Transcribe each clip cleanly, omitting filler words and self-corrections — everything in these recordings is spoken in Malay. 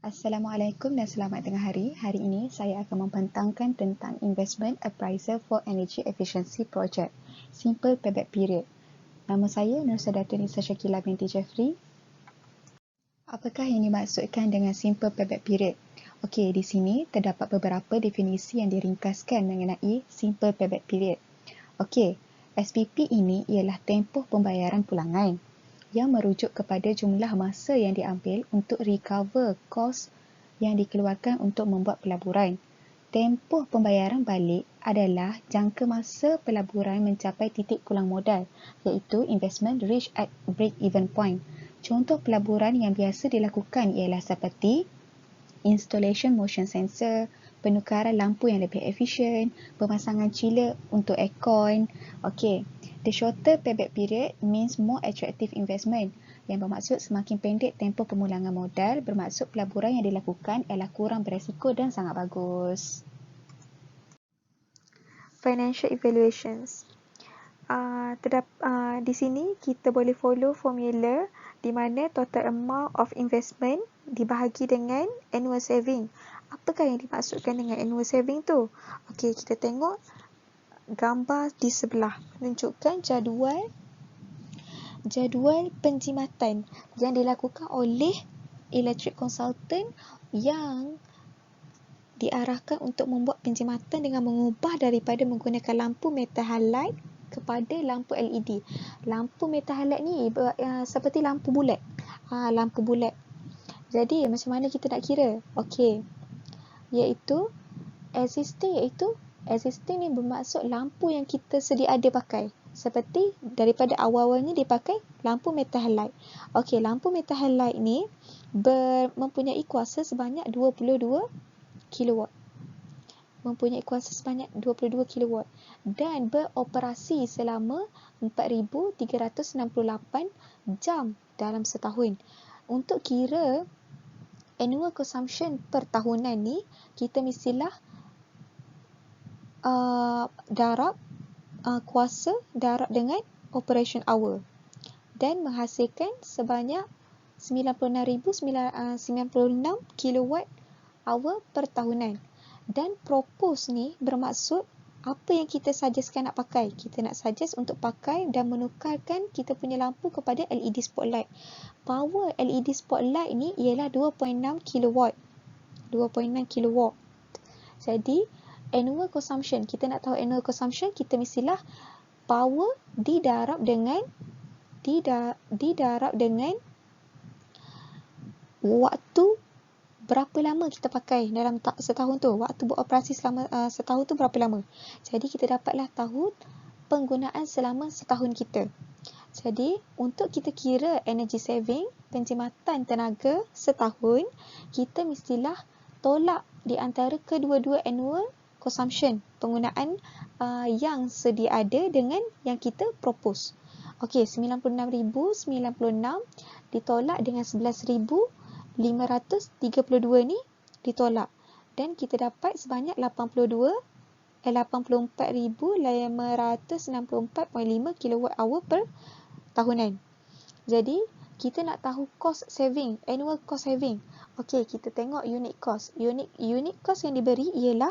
Assalamualaikum dan selamat tengah hari. Hari ini saya akan membentangkan tentang Investment Appraisal for Energy Efficiency Project, Simple Payback Period. Nama saya Nursa Dato' Nisa Syakila binti Jeffrey. Apakah yang dimaksudkan dengan Simple Payback Period? Okey, di sini terdapat beberapa definisi yang diringkaskan mengenai Simple Payback Period. Okey, SPP ini ialah tempoh pembayaran pulangan yang merujuk kepada jumlah masa yang diambil untuk recover kos yang dikeluarkan untuk membuat pelaburan. Tempoh pembayaran balik adalah jangka masa pelaburan mencapai titik pulang modal, iaitu investment reach at break-even point. Contoh pelaburan yang biasa dilakukan ialah seperti installation motion sensor, penukaran lampu yang lebih efisien, pemasangan chiller untuk aircon. Okey, the shorter payback period means more attractive investment. Yang bermaksud semakin pendek tempoh pemulangan modal, bermaksud pelaburan yang dilakukan ialah kurang beresiko dan sangat bagus. Financial evaluations. Di sini kita boleh follow formula di mana total amount of investment dibahagi dengan annual saving. Apakah yang dimaksudkan dengan annual saving tu? Okey, kita tengok gambar di sebelah menunjukkan jadual penjimatan yang dilakukan oleh electric consultant yang diarahkan untuk membuat penjimatan dengan mengubah daripada menggunakan lampu metal halide kepada lampu LED. Lampu metal halide ni seperti lampu bulat. Lampu bulat. Jadi macam mana kita nak kira? Okey. Iaitu existing ni bermaksud lampu yang kita sedia ada pakai. Seperti daripada awal-awalnya dipakai lampu metal halide. Okey, lampu metal halide ni mempunyai kuasa sebanyak 22 kilowatt. Mempunyai kuasa sebanyak 22 kilowatt dan beroperasi selama 4,368 jam dalam setahun. Untuk kira annual consumption per tahunan ni, kita mestilah kuasa darab dengan operation hour dan menghasilkan sebanyak 96,096 kilowatt hour per tahunan. Dan propose ni bermaksud apa yang kita suggestkan nak pakai. Kita nak suggest untuk pakai dan menukarkan kita punya lampu kepada LED spotlight. Power LED spotlight ni ialah 2.6 kilowatt. 2.6 kilowatt. Jadi annual consumption, kita nak tahu annual consumption, kita mestilah power didarab dengan waktu berapa lama kita pakai dalam setahun tu. Waktu beroperasi selama setahun tu berapa lama. Jadi kita dapatlah tahu penggunaan selama setahun kita. Jadi untuk kita kira energy saving, penjimatan tenaga setahun, kita mestilah tolak di antara kedua-dua annual consumption, penggunaan yang sedia ada dengan yang kita propose. Okey, 96,096 ditolak dengan 11,532 ni ditolak. Dan kita dapat sebanyak 84,564.5 kWh per tahunan. Jadi, kita nak tahu cost saving, annual cost saving. Okey, kita tengok unit cost. Unit cost yang diberi ialah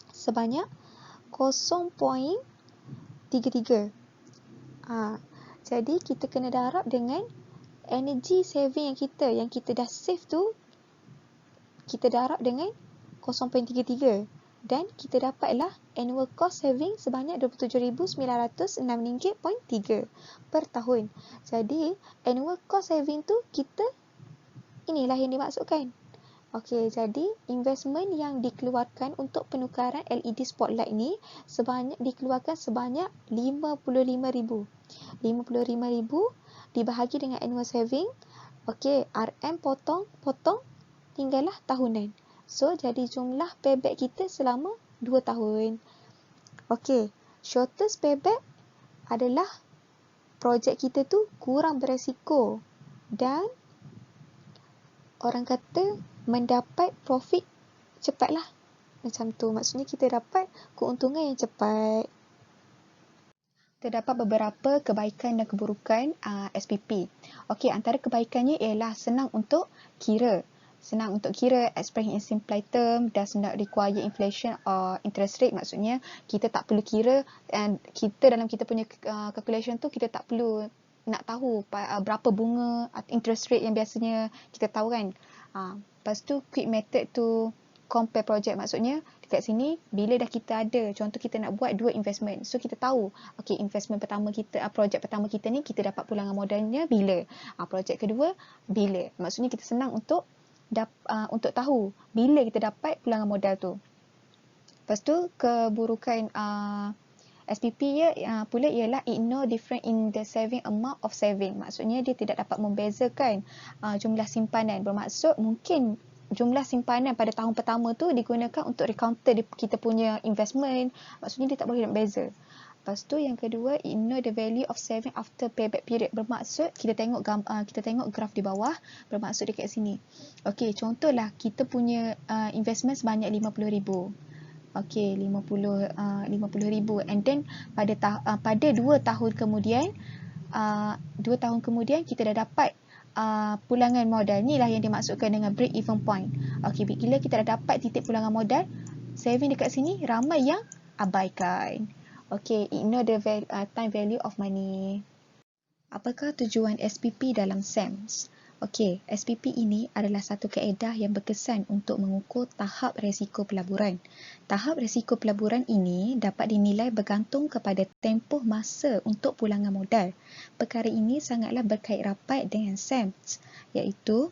sebanyak 0.33. Jadi, kita kena darab dengan energy saving yang kita dah save tu, kita darab dengan 0.33 dan kita dapatlah annual cost saving sebanyak RM27,906.3 per tahun. Jadi annual cost saving tu inilah yang dimaksudkan. Okey, jadi investment yang dikeluarkan untuk penukaran LED spotlight ni dikeluarkan sebanyak RM55,000. RM55,000 dibahagi dengan annual saving. Okey, RM potong tinggallah tahunan. So, jadi jumlah payback kita selama 2 tahun. Okey, shortest payback adalah projek kita tu kurang beresiko dan orang kata mendapat profit cepatlah. Macam tu, maksudnya kita dapat keuntungan yang cepat. Terdapat beberapa kebaikan dan keburukan SPP. Okey, antara kebaikannya ialah senang untuk kira. senang untuk kira, express in simple term, does not require inflation or interest rate. Maksudnya kita tak perlu kira, dan kita dalam kita punya calculation tu kita tak perlu nak tahu berapa bunga atau interest rate yang biasanya kita tahu kan. Lepas tu quick method to compare project, maksudnya dekat sini bila dah kita ada, contoh kita nak buat 2 investment, so kita tahu okey, investment pertama kita, projek pertama kita ni kita dapat pulangan modalnya bila, projek kedua bila. Maksudnya kita senang untuk tahu bila kita dapat pulangan modal tu. Lepas tu keburukan SPP pula ialah ignore different in the saving amount of saving. Maksudnya dia tidak dapat membezakan jumlah simpanan. Bermaksud mungkin jumlah simpanan pada tahun pertama tu digunakan untuk recounter kita punya investment. Maksudnya dia tak boleh nak beza. Lepas tu yang kedua, ignore the value of saving after payback period. Bermaksud kita tengok graf di bawah, bermaksud dekat sini. Okey, contohlah kita punya investment sebanyak 50,000. Okey, 50,000 and then pada 2 tahun kemudian 2 tahun kemudian kita dah dapat pulangan modal. Inilah yang dimaksudkan dengan break even point. Okey, bila kita dah dapat titik pulangan modal, saving dekat sini ramai yang abaikan. Okey, ignore the time value of money. Apakah tujuan SPP dalam SAMS? Okey, SPP ini adalah satu kaedah yang berkesan untuk mengukur tahap resiko pelaburan. Tahap resiko pelaburan ini dapat dinilai bergantung kepada tempoh masa untuk pulangan modal. Perkara ini sangatlah berkait rapat dengan SAMS, iaitu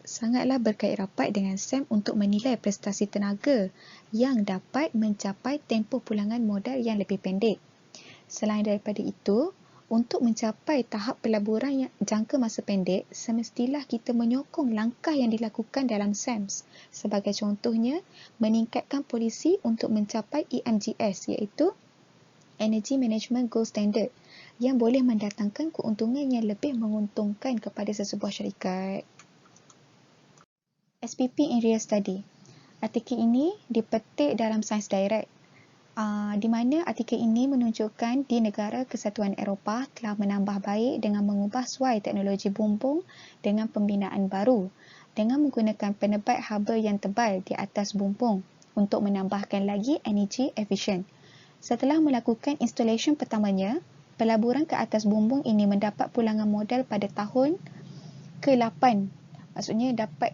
sangatlah berkait rapat dengan SAM untuk menilai prestasi tenaga yang dapat mencapai tempoh pulangan modal yang lebih pendek. Selain daripada itu, untuk mencapai tahap pelaburan yang jangka masa pendek, semestilah kita menyokong langkah yang dilakukan dalam SAMS. Sebagai contohnya, meningkatkan polisi untuk mencapai EMGS, iaitu Energy Management Gold Standard, yang boleh mendatangkan keuntungan yang lebih menguntungkan kepada sesebuah syarikat. SPP in Real Study. Artikel ini dipetik dalam Science Direct. Di mana artikel ini menunjukkan di negara Kesatuan Eropah telah menambah baik dengan mengubah suai teknologi bumbung dengan pembinaan baru dengan menggunakan penebat haba yang tebal di atas bumbung untuk menambahkan lagi energy efficient. Setelah melakukan installation pertamanya, pelaburan ke atas bumbung ini mendapat pulangan modal pada tahun ke-8. Maksudnya dapat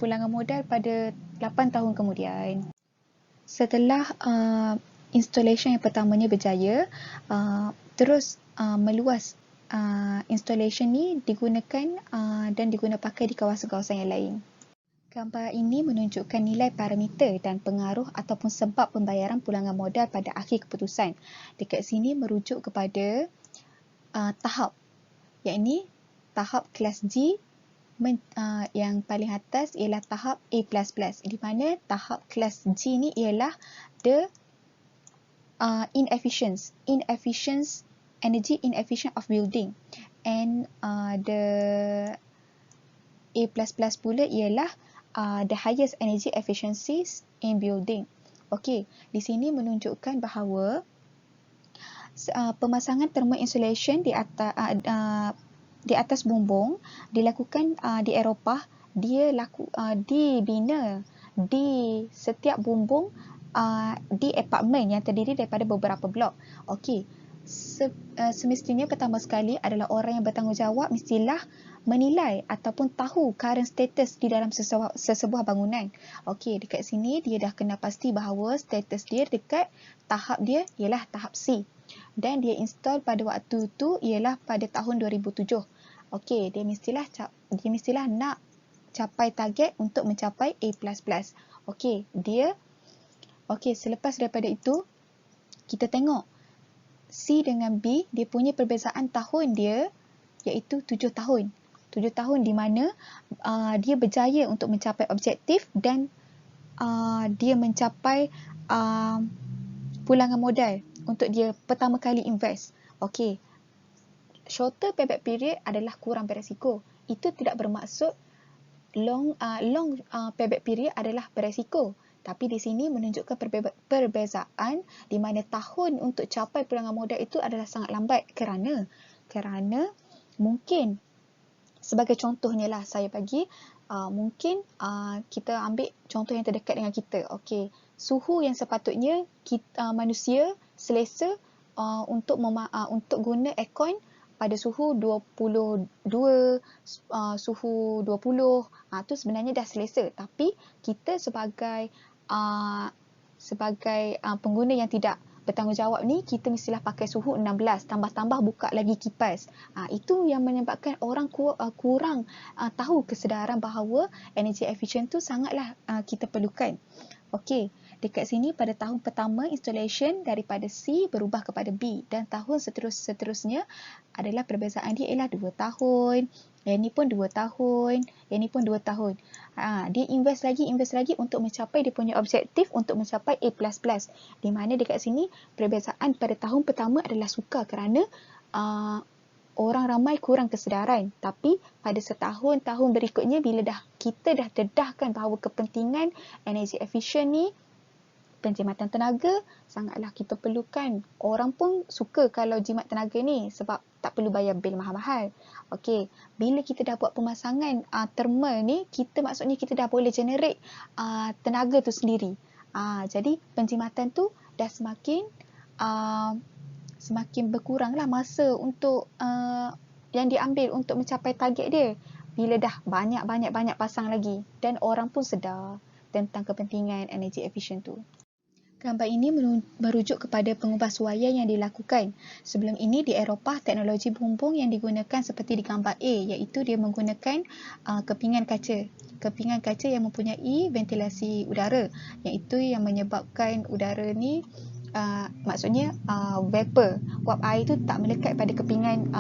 pulangan modal pada 8 tahun kemudian. Setelah installation yang pertamanya berjaya, terus meluas installation ni digunakan dan diguna pakai di kawasan-kawasan yang lain. Gambar ini menunjukkan nilai parameter dan pengaruh ataupun sebab pembayaran pulangan modal pada akhir keputusan. Dekat sini merujuk kepada tahap, iaitu tahap kelas G. Yang paling atas ialah tahap A++, di mana tahap kelas G ni ialah the energy inefficient of building, and the A++ pula ialah the highest energy efficiencies in building. Okey, di sini menunjukkan bahawa pemasangan thermal insulation di atas bumbung dilakukan di Eropah. Dia dibina di setiap bumbung di apartmen yang terdiri daripada beberapa blok. Okey, semestinya pertama sekali adalah orang yang bertanggungjawab mestilah menilai ataupun tahu current status di dalam sesebuah bangunan. Okey, dekat sini dia dah kena pasti bahawa status dia dekat tahap dia ialah tahap C. Dan dia install pada waktu tu ialah pada tahun 2007. Okey, dia mestilah nak capai target untuk mencapai A++. Okey, selepas daripada itu kita tengok C dengan B, dia punya perbezaan tahun dia iaitu 7 tahun. 7 tahun di mana dia berjaya untuk mencapai objektif dan dia mencapai pulangan modal untuk dia pertama kali invest. Okey, shorter payback period adalah kurang beresiko. Itu tidak bermaksud long payback period adalah beresiko. Tapi di sini menunjukkan perbezaan di mana tahun untuk capai pulangan modal itu adalah sangat lambat kerana mungkin Sebagai contohnya lah saya bagi, mungkin kita ambil contoh yang terdekat dengan kita. Okey, suhu yang sepatutnya kita, manusia selesa untuk guna aircon pada suhu 22, suhu 20, tu sebenarnya dah selesa. Tapi kita sebagai pengguna yang tidak bertanggungjawab ni, kita mestilah pakai suhu 16, tambah-tambah buka lagi kipas. Itu yang menyebabkan orang kurang tahu kesedaran bahawa energy efficient tu sangatlah kita perlukan. Okey, dekat sini pada tahun pertama installation daripada C berubah kepada B dan tahun seterusnya adalah perbezaan dia ialah 2 tahun. Yang ni pun 2 tahun, yang ni pun 2 tahun. Dia invest lagi untuk mencapai dia punya objektif untuk mencapai A++. Di mana dekat sini perbezaan pada tahun pertama adalah sukar kerana orang ramai kurang kesedaran. Tapi pada setahun-tahun berikutnya bila kita dah dedahkan bahawa kepentingan energy efficient ni, penjimatan tenaga sangatlah kita perlukan. Orang pun suka kalau jimat tenaga ni sebab tak perlu bayar bil mahal-mahal. Okey, bila kita dah buat pemasangan thermal ni, maksudnya kita dah boleh generate tenaga tu sendiri. Jadi penjimatan tu dah semakin berkuranglah masa untuk yang diambil untuk mencapai target dia. Bila dah banyak pasang lagi dan orang pun sedar tentang kepentingan energy efficient tu. Gambar ini merujuk kepada pengubahsuaian yang dilakukan. Sebelum ini di Eropah, teknologi bumbung yang digunakan seperti di gambar A, iaitu dia menggunakan kepingan kaca. Kepingan kaca yang mempunyai ventilasi udara, iaitu yang menyebabkan udara ni maksudnya vapor, wap air tu tak melekat pada kepingan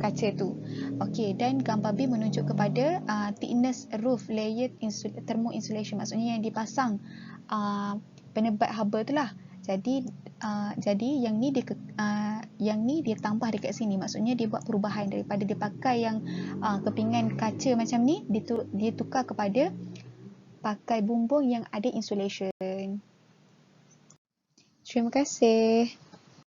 kaca tu. Okey, dan gambar B menunjuk kepada thickness roof layer thermo insulation, maksudnya yang dipasang penebat haba tu lah. Jadi yang ni dia tambah dekat sini, maksudnya dia buat perubahan daripada dia pakai yang kepingan kaca macam ni, dia tukar kepada pakai bumbung yang ada insulation. Terima kasih.